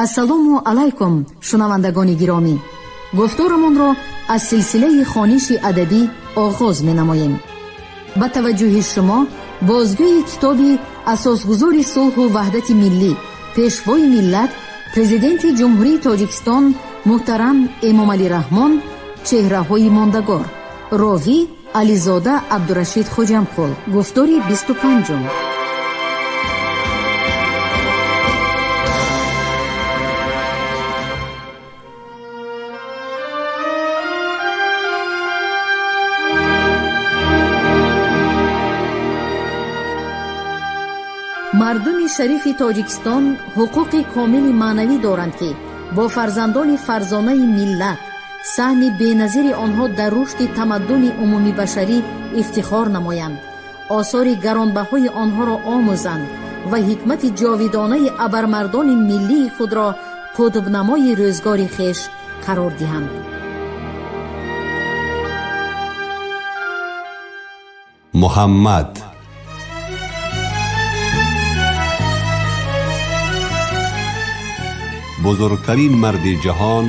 ассалому алайкум шунавандагони гиромӣ. гуфторамон ро аз силсилаи хониши адабӣ оғоз менамоем. ба таваҷҷӯҳи шумо бозгӯи китоби асосгузори сулҳу ваҳдати миллӣ, пешвои миллат, президенти ҷумҳурии Тоҷикистон муҳтарам Эмомалӣ Раҳмон, чеҳраҳои мондагор. ровӣ Ализода Абдурашид Хоҷамқул. гуфтори 25. мардуми шарифи Тоҷикистон ҳуқуқи комили маънавӣ доранд ки бо фарзандони фарзонаи миллат, саҳми беназири онҳо дар рушди тамаддуни умумибашарӣ ифтихор намоянд, осори гаронбаҳои онҳоро омӯзанд ва ҳикмати ҷовидонаи абармардони миллии худро қутбнамои рӯзгори хеш қарор диҳанд. محمد بزرگترین مرد جهان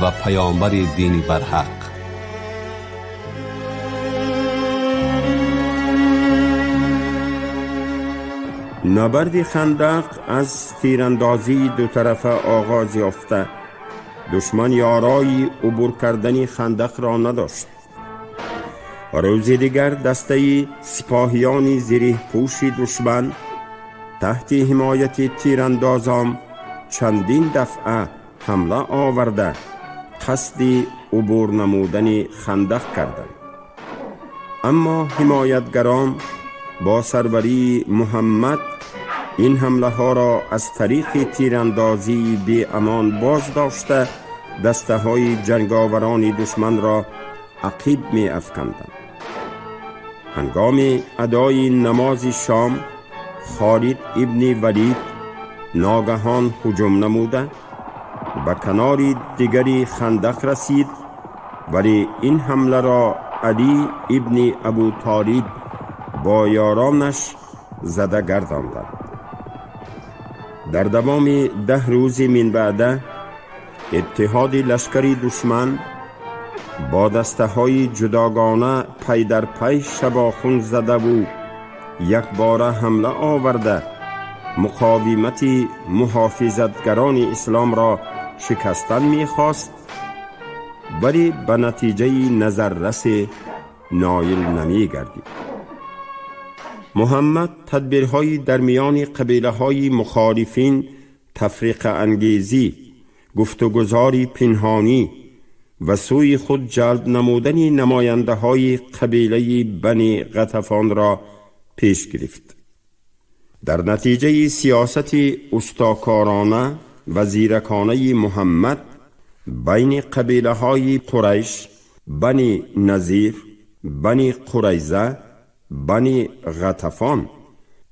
و پیامبر دین برحق. نبرد خندق از تیراندازی دو طرفه آغاز یافته، دشمن یارای عبور کردن خندق را نداشت. روز دیگر دسته سپاهیان زره پوش دشمن تحت حمایت تیراندازان چندین دفعه حمله آورده قصد عبور نمودن خندق کردند. اما حمایتگران با سروری محمد این حمله ها را از طریق تیراندازی بی امان باز داشته دسته های جنگاوران دشمن را عقیب می افکندند. هنگام ادای نماز شام خالد ابن ولید ناگهان هجوم نموده به کنار دیگری خندق رسید، ولی این حمله را علی ابن ابو طالب با یارانش زده گرداندند. در دوام 10 روز من بعد اتحاد لشکری دشمن با دسته های جداگانه پی در پی شباخون زده و یک بار حمله آورده مقاومت محافظتگران اسلام را شکستن می‌خواست، ولی به نتیجه نظررس نایل نمی‌گردید. محمد تدبیرهای در میان قبیله‌های مخالفین، تفریق انگیزی، گفتگوزاری پنهانی و سوی خود جلب نمودن نماینده‌های قبیله بنی غطفان را پیش گرفت. در نتیجه سیاست استاکارانه و زیرکانه محمد بین قبیله های قریش، بنی نذیر، بنی قریظه، بنی غطفان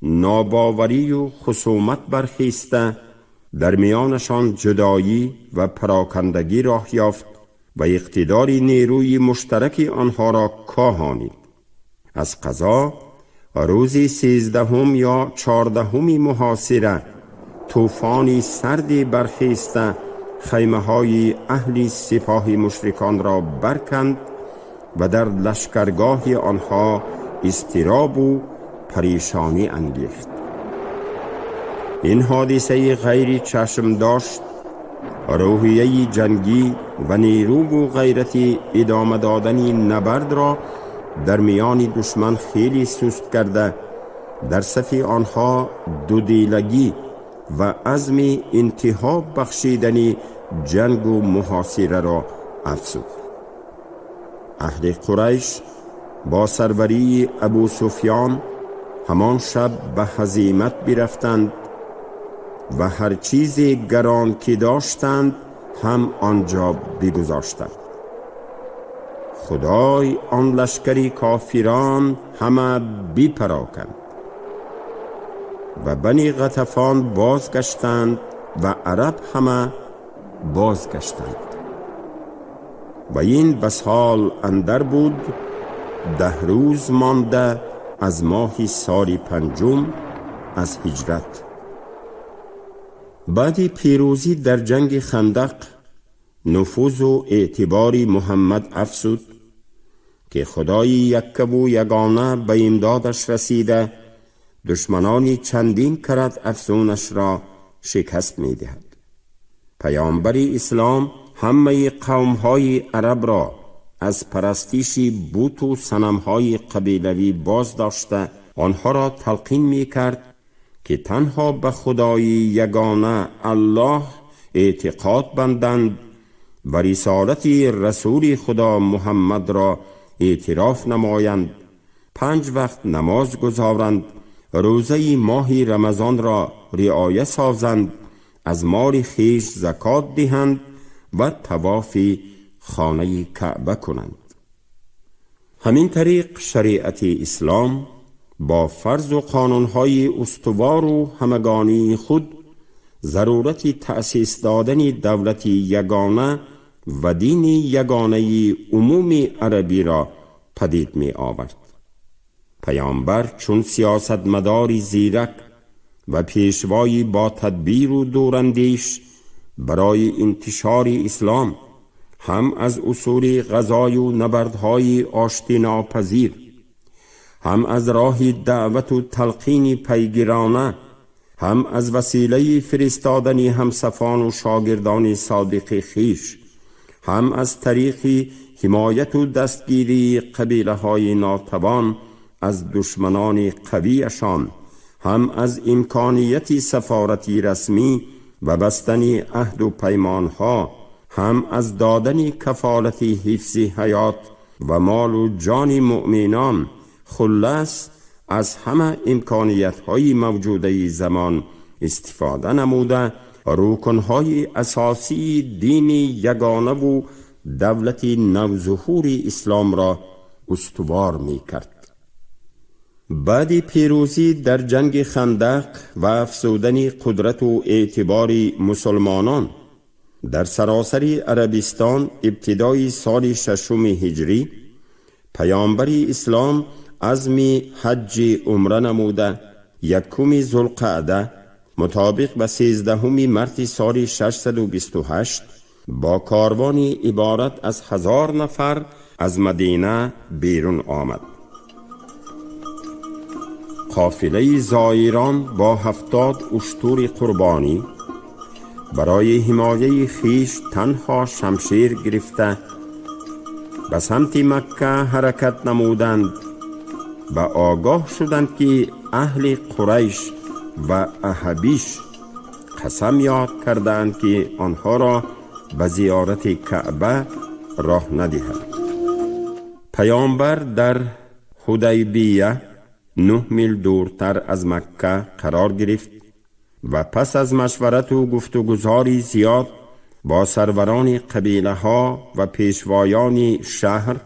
ناباوری و خصومت برخیسته در میانشان جدایی و پراکندگی راه یافت و اقتدار نیروی مشترک آنها را کاهانید. از قضا روزی 13 یا 14 محاصره طوفانی سردی برخیسته خیمه های اهل سپاه مشرکان را برکند و در لشکرگاه آنها اضطراب و پریشانی انگیخت. این حادثه غیر چشم داشت روحیه جنگی و نیرو و غیرت ادامه دادن نبرد را در میان دشمن خیلی سست کرده در صف آنها دودیلگی و عزم انتها بخشیدن جنگ و محاصره را افزود. اهل قریش با سروری ابو سفیان همان شب به هزیمت برفتند و هر چیز گران که داشتند هم آنجا بگذاشتند. خدای آن لشکری کافران همه بی‌پراکند و بنی غطفان بازگشتند و عرب همه بازگشتند و این بس حال اندر بود 10 روز مانده از ماه سال 5 از هجرت بعد پیروزی در جنگ خندق نفوذ و اعتبار محمد افزود که خدای یک و یگانه به امدادش رسیده دشمنانی چندین کرد افزونش را شکست می دهد. پیامبر اسلام همه قومهای عرب را از پرستش بت و صنمهای قبیلوی باز داشته آنها را تلقین می کرد که تنها به خدای یگانه الله اعتقاد بندند و رسالت رسول خدا محمد را اعتراف نمایند، 5 وقت نماز گزارند، روزه ماه رمضان را رعایت سازند، از مال خویش زکات دهند و طواف خانه کعبه کنند. همین طریق شریعت اسلام با فرض و قانونهای استوار و همگانی خود ضرورت تأسیس دادن دولت یگانه و دین یگانه عمومی عربی را پدید می آورد. پیامبر چون سیاستمداری زیرک و پیشوایی با تدبیر و دوراندیش برای انتشار اسلام هم از اصول غزای و نبردهای آشتی ناپذیر، هم از راه دعوت و تلقین پیگیرانه، هم از وسیله فرستادن همصفان و شاگردان صادق خیش، هم از طریق حمایت و دستگیری قبیله های ناتوان از دشمنان قویشان، هم از امکانیت سفارتی رسمی و بستن عهد و پیمانها، هم از دادن کفالت حفظ حیات و مال و جان مؤمنان، خلاص از همه امکانیت‌های موجوده زمان استفاده نموده رکن‌های اساسی دین یگانه و دولت نوظهور اسلام را استوار می کرد. بعد پیروزی در جنگ خندق و افزودن قدرت و اعتبار مسلمانان در سراسر عربستان ابتدای سال 6 هجری، پیامبر اسلام عزم حج عمره نموده 1 ذوالقعده مطابق به 13 مارس سال 628 با کاروانی عبارت از 1000 نفر از مدینه بیرون آمد. قافله زائران با 70 اشتر قربانی برای حمایه خیش تنها شمشیر گرفته به سمت مکه حرکت نمودند و آگاه شدند که اهل قریش و احابیش قسم یاد کردند که آنها را به زیارت کعبه راه ندهند. پیامبر در حدیبیه 9 میل دورتر از مکه قرار گرفت و پس از مشورت و گفتگوزاری زیاد با سروران قبیله ها و پیشوایان شهر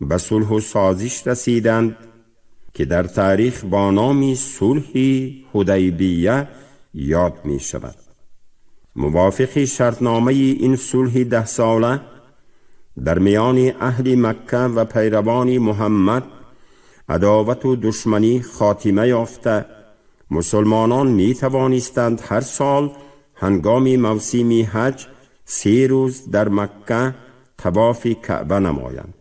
به صلح و سازش رسیدند که در تاریخ با نام صلح حدیبیه یاد می شود. موافق شرطنامه این صلح 10 ساله در میان اهل مکه و پیروان محمد عداوت و دشمنی خاتمه یافته، مسلمانان می توانستند هر سال هنگام موسم حج 3 روز در مکه طواف کعبه نمایند.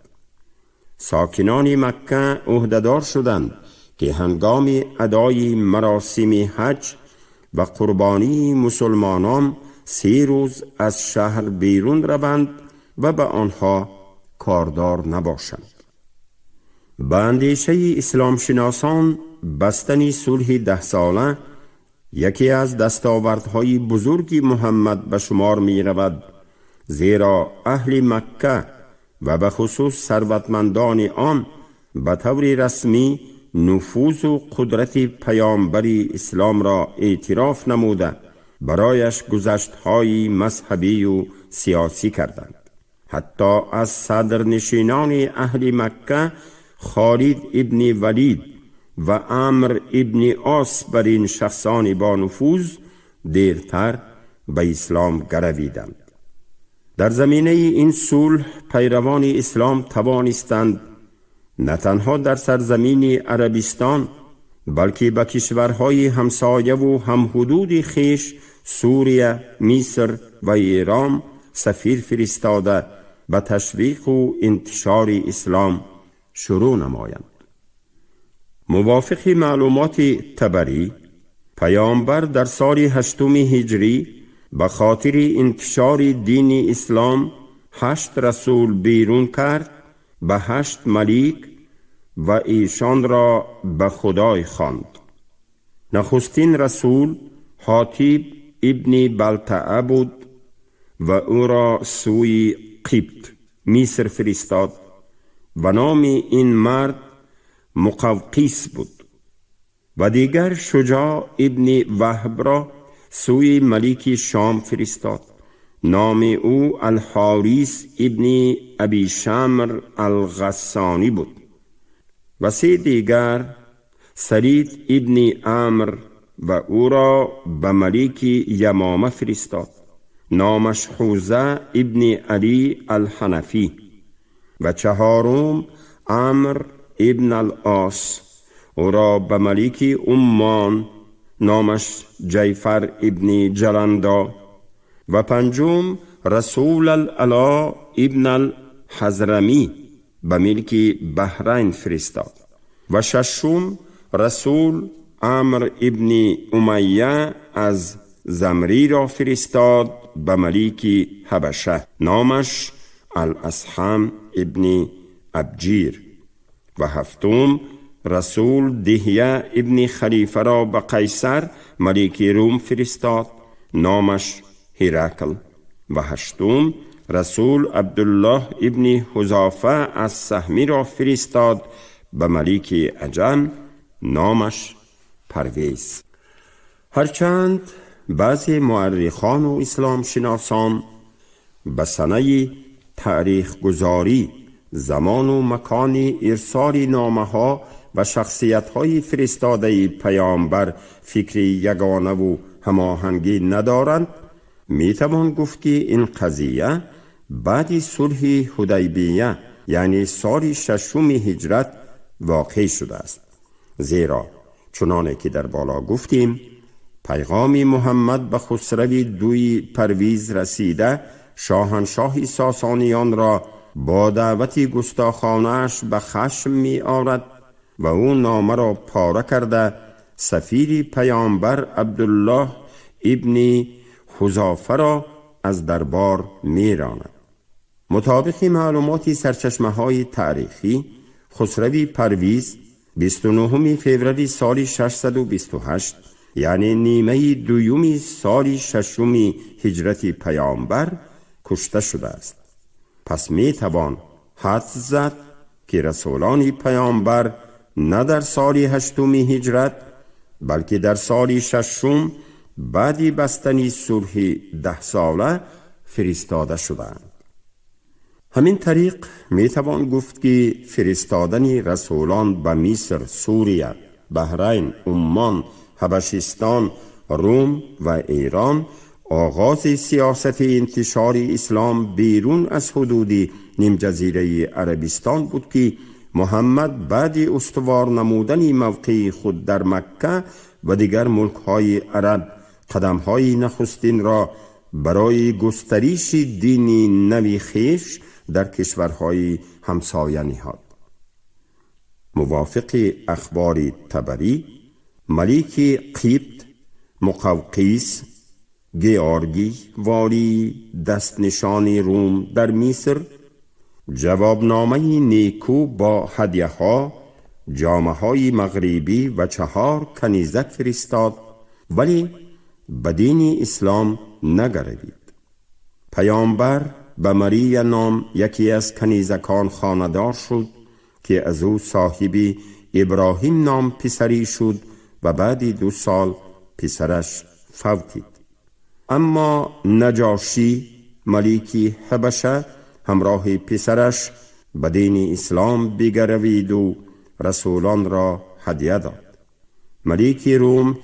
ساکنان مکه عهده‌دار شدند که هنگام ادای مراسم حج و قربانی مسلمانان 3 روز از شهر بیرون روند و به آنها کاردار نباشند. به اندیشه اسلام شناسان بستن صلح 10 ساله یکی از دستاوردهای بزرگی محمد به شمار می رود، زیرا اهل مکه و به خصوص ثروتمندان آن به طور رسمی نفوذ و قدرت پیامبر اسلام را اعتراف نموده برایش گذشت‌های مذهبی و سیاسی کردند. حتی از صدرنشینان اهل مکه خالد ابن ولید و عمرو ابن عاص بر این شخصان با نفوذ دیرتر به اسلام گرویدند. در زمینه این صلح پیروان اسلام توانستند نه تنها در سرزمین عربستان بلکه به کشورهای همسایه و همحدود خیش سوریه، مصر و ایران سفیر فرستاده به تشویق و انتشار اسلام شروع نمایند. موافق معلومات طبری، پیامبر در سال 8 هجری به خاطر انتشار دین اسلام 8 رسول بیرون کرد به 8 ملیک و ایشان را به خدای خواند. نخستین رسول حاطب ابن بلتعه بود و او را سوی قبط مصر فرستاد و نام این مرد مقوقیس بود. و دیگر شجاع ابن وهب را سوی ملیک شام فرستاد، نام او الحارث ابن ابی شمر الغسانی بود. و 3 دیگر سرید ابن عمرو و او را به ملیک یمامه فرستاد، نامش حوزه ابن علی الحنفی. و 4 عمرو ابن العاص، او را به ملیک عمان، نامش جعفر ابن جلندا. و 5 رسول العلا ابن الحضرمی به ملک بحرین فرستاد. و 6 رسول عمرو ابن امیه از زمری را فرستاد به ملیک حبشه، نامش الاصحم ابن ابجیر. و 7 رسول دهیه ابن خلیفه را به قیصر ملیک روم فرستاد، نامش هرقل. و 8 رسول عبدالله ابن حذافه از سهمی را فرستاد به ملیک عجم، نامش پرویز. هرچند بعضی مورخان و اسلام شناسان به سنه تاریخ گذاری زمان و مکان ارسال نامه ها و شخصیت های فرستاده پیامبر فکر یگانه و هماهنگی ندارند، می توان گفت که این قضیه بعد صلح حدیبیه یعنی سال 6 هجرت واقع شده است. زیرا چنانه که در بالا گفتیم، پیغام محمد به خسرو دوی پرویز رسیده شاهنشاه ساسانیان را با دعوت گستاخانه‌اش به خشم می آورد و او نامه را پاره کرده سفیر پیامبر عبدالله ابن حذافه را از دربار می راند. مطابق معلومات سرچشمه های تاریخی، خسرو پرویز 29 فوریه سال 628 یعنی نیمه دوم سال 6 هجرت پیامبر کشته شده است. پس می توان حدس زد که رسولان پیامبر نه در سال 8 هجرت بلکه در سال 6 بعد بستنی صلح 10 ساله فرستاده شدند. همین طریق می توان گفت که فرستادن رسولان به مصر، سوریه، بحرین، عمان، حبشستان، روم و ایران آغاز سیاست انتشار اسلام بیرون از حدود نیم جزیره عربستان بود که محمد بعد استوار نمودن موقع خود در مکه و دیگر ملک‌های عرب قدم‌های نخستین را برای گسترش دین نوی خویش در کشورهای همسایه نهاد. موافق اخبار طبری، ملیک قبط مقوقیس گیارگی والی دست نشان روم در مصر جوابنامه نیکو با هدیه ها، جامه های مغربی و 4 کنیزک فرستاد، ولی به دین اسلام نگروید. پیامبر به مری نام یکی از کنیزکان خاندار شد که از او صاحب ابراهیم نام پسری شد و بعد 2 سال پسرش فوتید. اما نجاشی ملیک حبشه همراه پسرش به دین اسلام بگروید و رسولان را هدیه داد. ملیک روم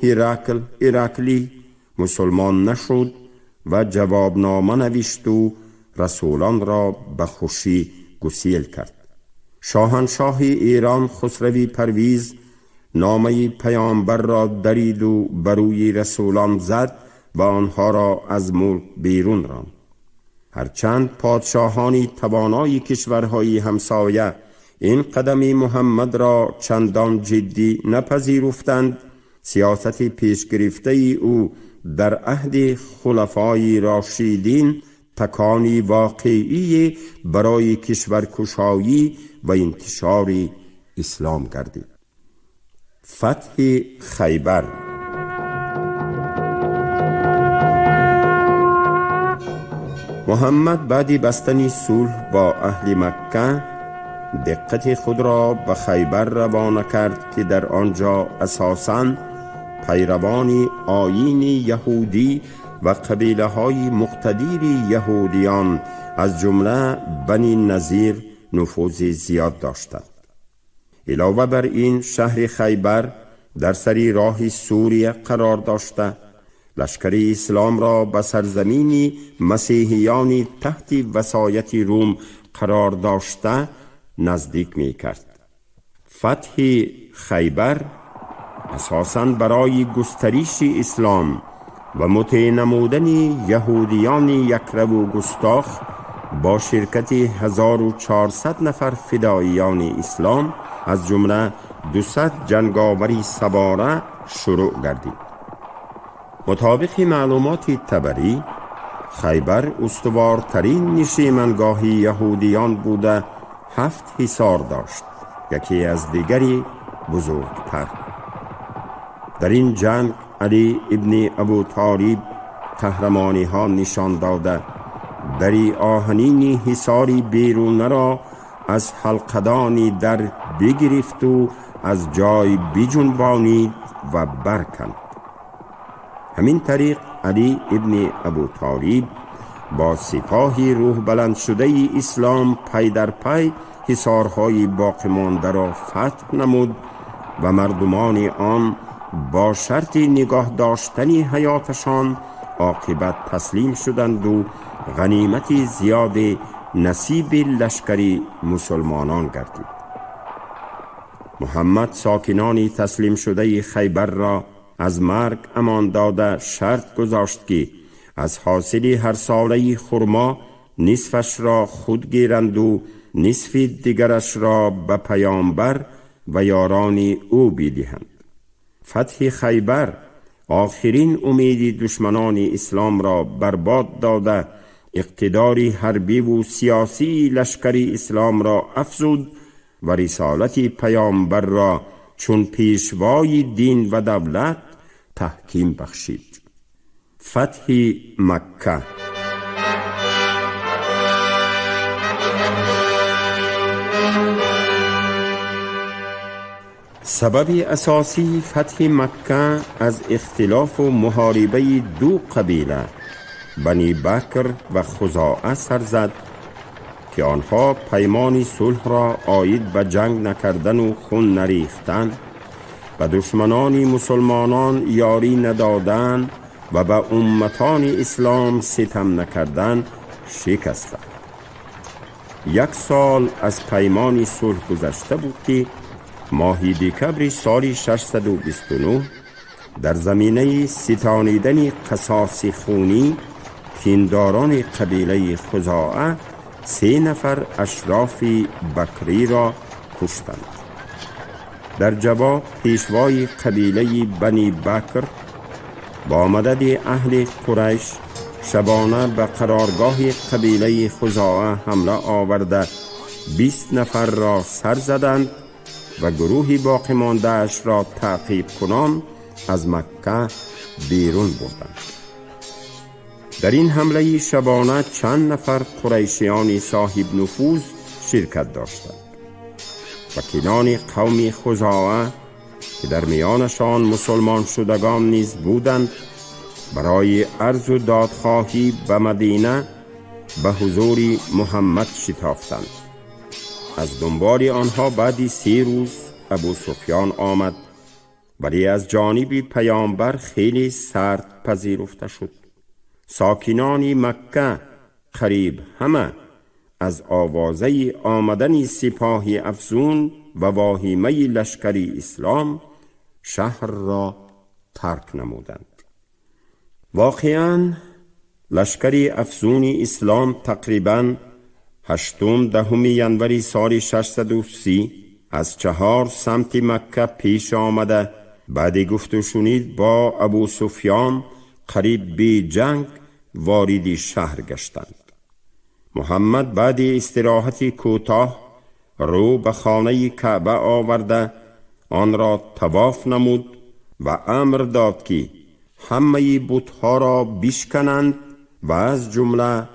هرقلی مسلمان نشد و جوابنامه نوشت و رسولان را به خوشی گسیل کرد. شاهنشاه ایران خسرو پرویز نامه پیامبر را درید و بروی رسولان زد و آنها را از ملک بیرون راند. هرچند پادشاهانی توانای کشورهای همسایه این قدم محمد را چندان جدی نپذیرفتند، سیاست پیش گرفته او در عهد خلفای راشدین تکانی واقعی برای کشورکشایی و انتشار اسلام گردید. فتح خیبر. محمد بعد بستن صلح با اهل مکه دقت خود را به خیبر روانه کرد که در آنجا اساساً پیروان آیین یهودی و قبیله های مقتدر یهودیان از جمله بنی نظیر نفوذ زیاد داشتند. علاوه بر این شهر خیبر در سری راه سوریه قرار داشته لشکر اسلام را به سرزمین مسیحیان تحت وصایت روم قرار داشته نزدیک می کرد. فتح خیبر اساساً برای گسترش اسلام و مطیع نمودن یهودیان یکرو و گستاخ با شرکت 1400 نفر فداییان اسلام از جمله 200 جنگاور سواره شروع گردید. مطابق معلومات طبری، خیبر استوارترین نشیمنگاه یهودیان بوده 7 حصار داشت، یکی از دیگری بزرگتر. در این جنگ علی ابن ابو طالب قهرمانی ها نشان داده دری آهنین حصاری بیرون را از حلقدانی در بگرفت و از جای بجنبانید و برکند. همین طریق علی ابن ابو طالب با سپاه روح بلند شده اسلام پی در پی حصارهای باقی مانده را فتح نمود و مردمان آن با شرط نگاه داشتن حیاتشان عاقبت تسلیم شدند و غنیمت زیاد نصیب لشکر مسلمانان گردید. محمد ساکنان تسلیم شده خیبر را از مرگ امان داده شرط گذاشت که از حاصل هر ساله خرما نصفش را خود گیرند و نصف دیگرش را به پیامبر و یاران او بدهند. فتح خیبر آخرین امید دشمنان اسلام را برباد داده اقتدار حربی و سیاسی لشکر اسلام را افزود و رسالت پیامبر را چون پیشوای دین و دولت تحکیم بخشید. فتح مکه. سبب اساسی فتح مکه از اختلاف و محاربه دو قبیله بنی بکر و خزاعه سر زد که آنها پیمان صلح را عاید به جنگ نکردن و خون نریختن و دشمنان مسلمانان یاری ندادن و به امتان اسلام ستم نکردن شکستند. 1 سال از پیمان صلح گذشته بود که ماه دکبر سال 629 در زمینه ستانیدن قصاص خونی کینداران قبیله خزاعه 3 نفر اشراف بکری را کشتند. در جواب پیشوای قبیله بنی بکر با مدد اهل قریش شبانه به قرارگاه قبیله خزاعه حمله آورده 20 نفر را سر زدند و گروهی باقی مانده اش را تعقیب کنان از مکه بیرون بردند. در این حمله شبانه چند نفر قریشیان صاحب نفوذ شرکت داشتند. وکیلان قوم خزاعه که در میانشان مسلمان شدگان نیز بودند برای عرض و دادخواهی به مدینه به حضور محمد شتافتند. از دنبال آنها بعد 3 روز ابو سفیان آمد، ولی از جانب پیامبر خیلی سرد پذیرفته شد. ساکنان مکه قریب همه از آوازه آمدن سپاه افزون و واهمه لشکر اسلام شهر را ترک نمودند. واقعاً لشکری افزون اسلام تقریباً 8-10 ینوری سال 630 از 4 سمت مکه پیش آمده. بعد گفت و شنید با ابو سفیان قریب به جنگ وارد شهر گشتند. محمد بعد استراحتی کوتاه رو به خانه کعبه آورده آن را طواف نمود و امر داد که همه بت‌ها را بشکنند و از جمله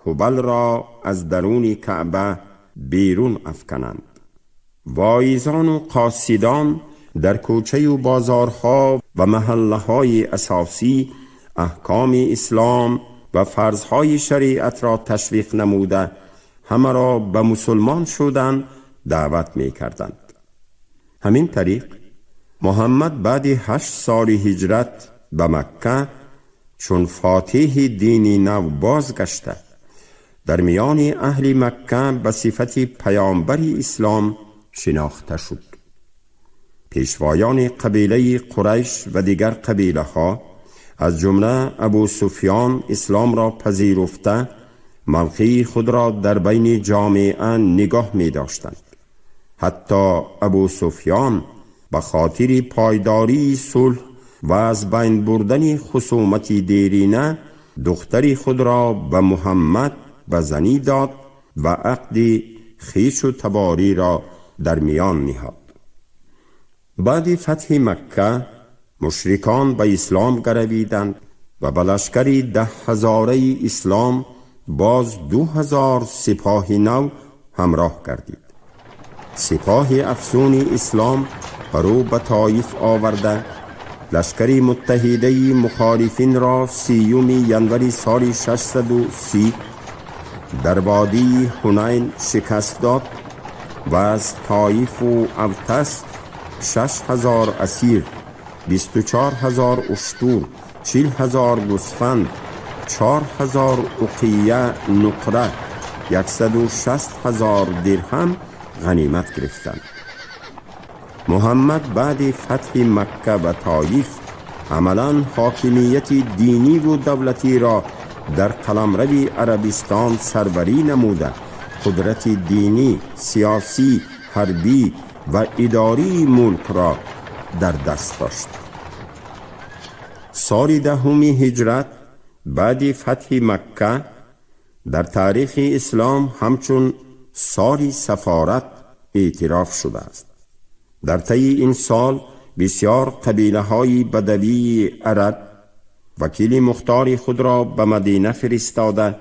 هبل را از درون کعبه بیرون افکنند. واعظان و قاصدان در کوچه و بازارها و محله های اساسی احکام اسلام و فرضهای شریعت را تشویق نموده همه را به مسلمان شدن دعوت می کردند. همین طریق محمد بعد 8 سال هجرت به مکه چون فاتح دین نو بازگشته در میان اهل مکه به صفت پیامبر اسلام شناخته شد. پیشوایان قبیله قریش و دیگر قبیله ها از جمله ابو سفیان اسلام را پذیرفته موقع خود را در بین جامعه نگاه می داشتند. حتی ابو سفیان به خاطر پایداری صلح و از بین بردن خصومت دیرینه دختری خود را به محمد به زنی داد و عقد خویش و تباری را در میان نهاد. بعد فتح مکه مشرکان به اسلام گرویدند و به لشکر 10,000 اسلام باز 2,000 سپاه نو همراه گردید. سپاه افزون اسلام رو به طایف آورده لشکر متحده مخالفین را 30 ینوری سال 630 در وادی حنین شکست داد و از طایف و اوتس 6,000 اسیر، 24,000 اشتر، 40,000 گوسفند، 4,000 اقیه نقره، 160,000 درهم غنیمت گرفتند. محمد بعد فتح مکه و طایف عملاً حاکمیت دینی و دولتی را در قلمرو عربستان سروری نموده قدرت دینی، سیاسی، حربی و اداری ملک را در دست داشت. سال 10 هجرت بعد فتح مکه در تاریخ اسلام همچون سال سفارت اعتراف شده است. در طی این سال بسیار قبیله های بدوی عرب وکیل مختار خود را به مدینه فرستاده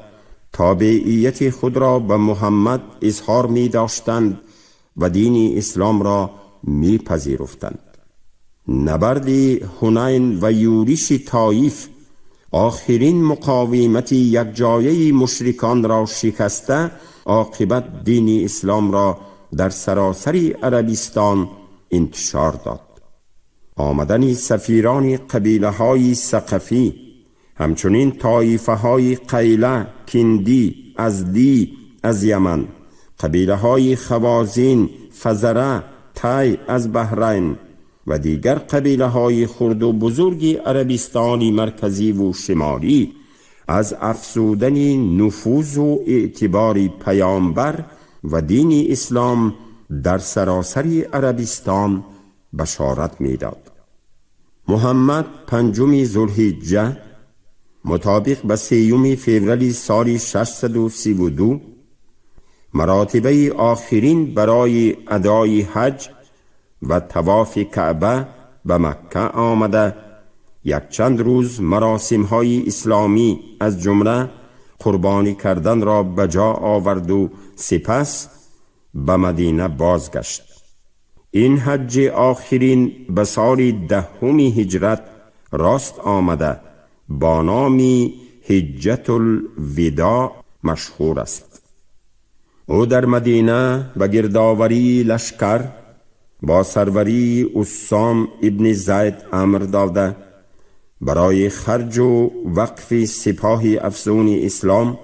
تابعیت خود را به محمد اظهار می داشتند و دین اسلام را می پذیرفتند. نبرد حنین و یورش طایف آخرین مقاومت یکجایی مشرکان را شکسته عاقبت دین اسلام را در سراسر عربستان انتشار داد. آمدن سفیران قبیله های ثقفی همچنین طایفه های قیله، کندی، ازدی از یمن، قبیله های خوازین، فزره، تای از بحرین و دیگر قبیله های خرد و بزرگ عربستان مرکزی و شمالی از افزودن نفوذ و اعتبار پیامبر و دین اسلام در سراسر عربستان بشارت می‌داد. محمد 5 ذوالحجه مطابق به 3 فوریه سال 632 مراتبه آخرین برای ادای حج و طواف کعبه به مکه آمده یک چند روز مراسم های اسلامی از جمله قربانی کردن را به جا آورد و سپس به مدینه بازگشت. این حج آخرین به سال 10 هجرت راست آمده با نام حجت الوداع مشهور است. او در مدینه به گردآوری لشکر با سروری اسام ابن زید امر داده برای خرج و وقف سپاه افزون اسلام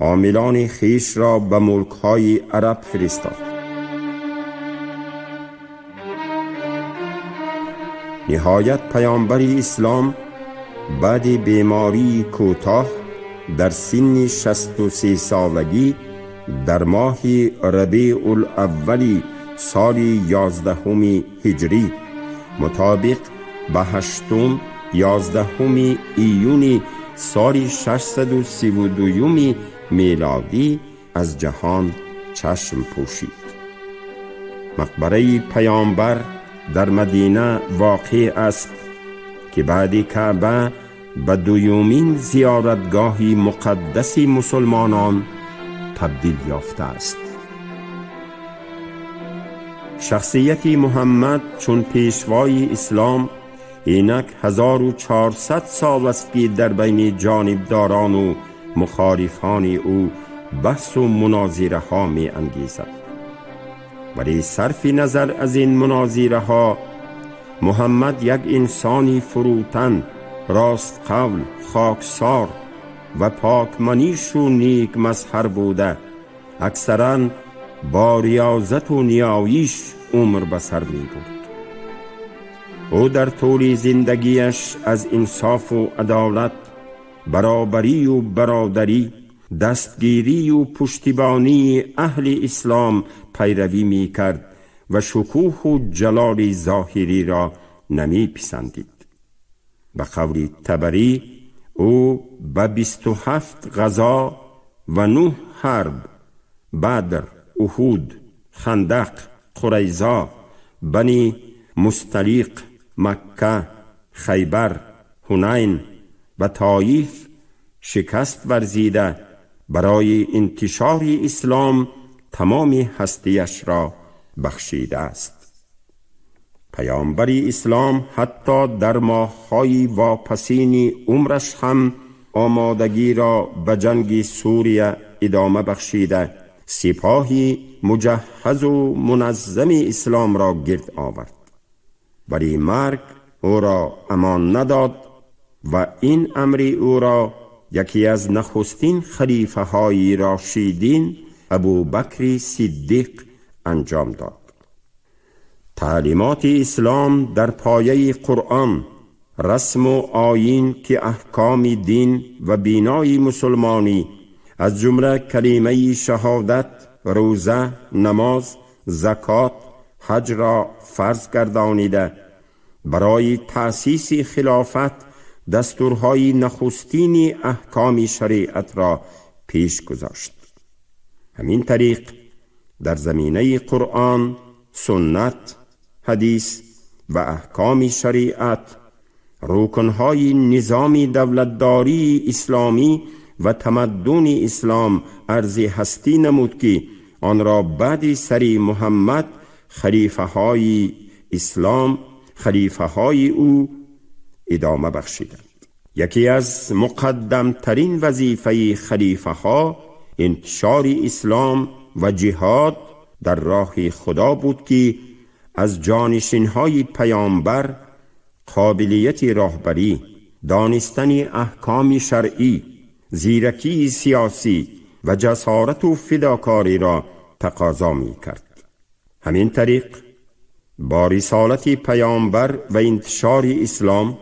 عاملان خیش را به ملک‌های عرب فرستاد. نهایت پیامبر اسلام بعد بیماری کوتاه در سن 63 سالگی در ماه ربیع الاول سال 11 هجری مطابق به 11 ایون سال 632 میلادی از جهان چشم پوشید. مقبره پیامبر در مدینه واقع است که بعد کعبه به دومین زیارتگاه مقدس مسلمانان تبدیل یافته است. شخصیت محمد چون پیشوای اسلام اینک 1400 سال است که در بین جانبداران و مخالفان او بحث و مناظره ها می انگیزد. ولی صرف نظر از این مناظره ها، محمد یک انسانی فروتن، راست قول، خاکسار و پاکمنیش و نیک مظهر بوده، اکثرا با ریاضت و نیاییش عمر بسر می بود. او در طول زندگیش از انصاف و عدالت، برابری و برادری، دستگیری و پشتیبانی اهل اسلام پیروی می کرد و شکوه و جلال ظاهری را نمی پسندید. به قول طبری او به 27 غزا و 9 حرب، بدر، احد، خندق، قریظه، بنی مستلیق، مکه، خیبر، حنین و طایف شکست ورزیده برای انتشار اسلام تمام هستیش را بخشیده است. پیامبر اسلام حتی در ماه‌های واپسین عمرش هم آمادگی را به جنگ سوریه ادامه بخشیده، سپاهی مجهز و منظم اسلام را گرد آورد. ولی مرگ او را امان نداد و این امر او را یکی از نخستین خلیفه های راشدین ابوبکر صدیق انجام داد. تعلیمات اسلام در پایه قرآن، رسم و آیین که احکام دین و بینای مسلمانی از جمله کلمه شهادت، روزه، نماز، زکات، حج را فرض گردانیده، برای تأسیس خلافت دستورهای نخستین احکام شریعت را پیش گذاشت. همین طریق در زمینه قرآن، سنت، حدیث و احکام شریعت رکنهای نظام دولتداری اسلامی و تمدن اسلام عرض هستی نمود که آن را بعد سری محمد خلیفه های اسلام، خلیفه های او ادامه بخشیدند. یکی از مقدم ترین وظیفه خلیفه ها انتشار اسلام و جهاد در راه خدا بود که از جانشین های پیامبر قابلیت راهبری، دانستن احکام شرعی، زیرکی سیاسی و جسارت و فداکاری را تقاضا می کرد. همین طریق با رسالت پیامبر و انتشار اسلام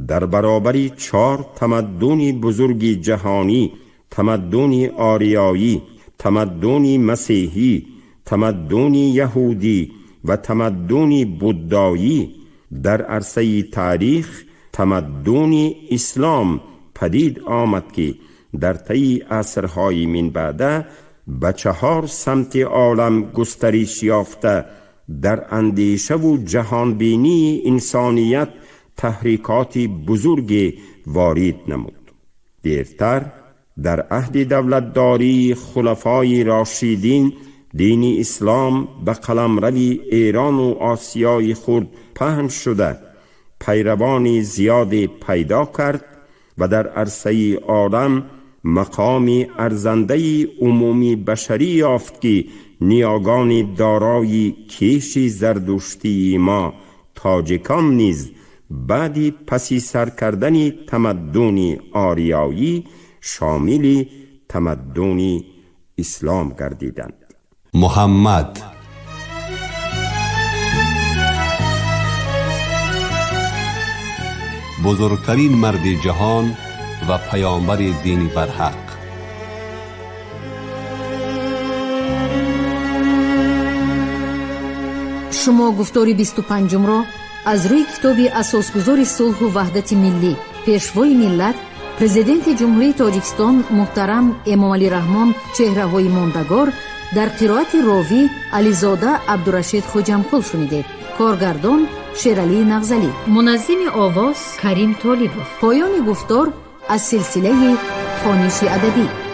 در برابر 4 تمدن بزرگ جهانی، تمدن آریایی، تمدن مسیحی، تمدن یهودی و تمدن بودایی، در عرصه تاریخ تمدن اسلام پدید آمد که در طی عصرهای من بعده به 4 سمت عالم گسترش یافته در اندیشه و جهانبینی انسانیت تحریکات بزرگ وارد نمود. دیرتر در عهد دولتداری خلفای راشدین دین اسلام به قلمرو ایران و آسیای خرد پهن شده پیروان زیاد پیدا کرد و در عرصه عالم مقام ارزنده عمومی بشری یافت که نیاگان دارای کیش زردشتی ما تاجکان نیز بعد پسی سر کردن تمدن آریایی شامل تمدن اسلام گردیدند. محمد بزرگترین مرد جهان و پیامبر دین برحق. شما گفتاری 25 را از روی کتاب اساسگذار صلح و وحدت ملی، پیشوای ملت، پرزیدنت جمهوری تاجیکستان محترم امامعلی رحمان چهره‌های ماندگار در قرائت راوی علیزاده عبدالرشید خوجمقل شنیدید. کارگردان شیرعلی نغزلی، منظم آواز کریم طالبوف. پایان گفتار از سلسله خوانش ادبی.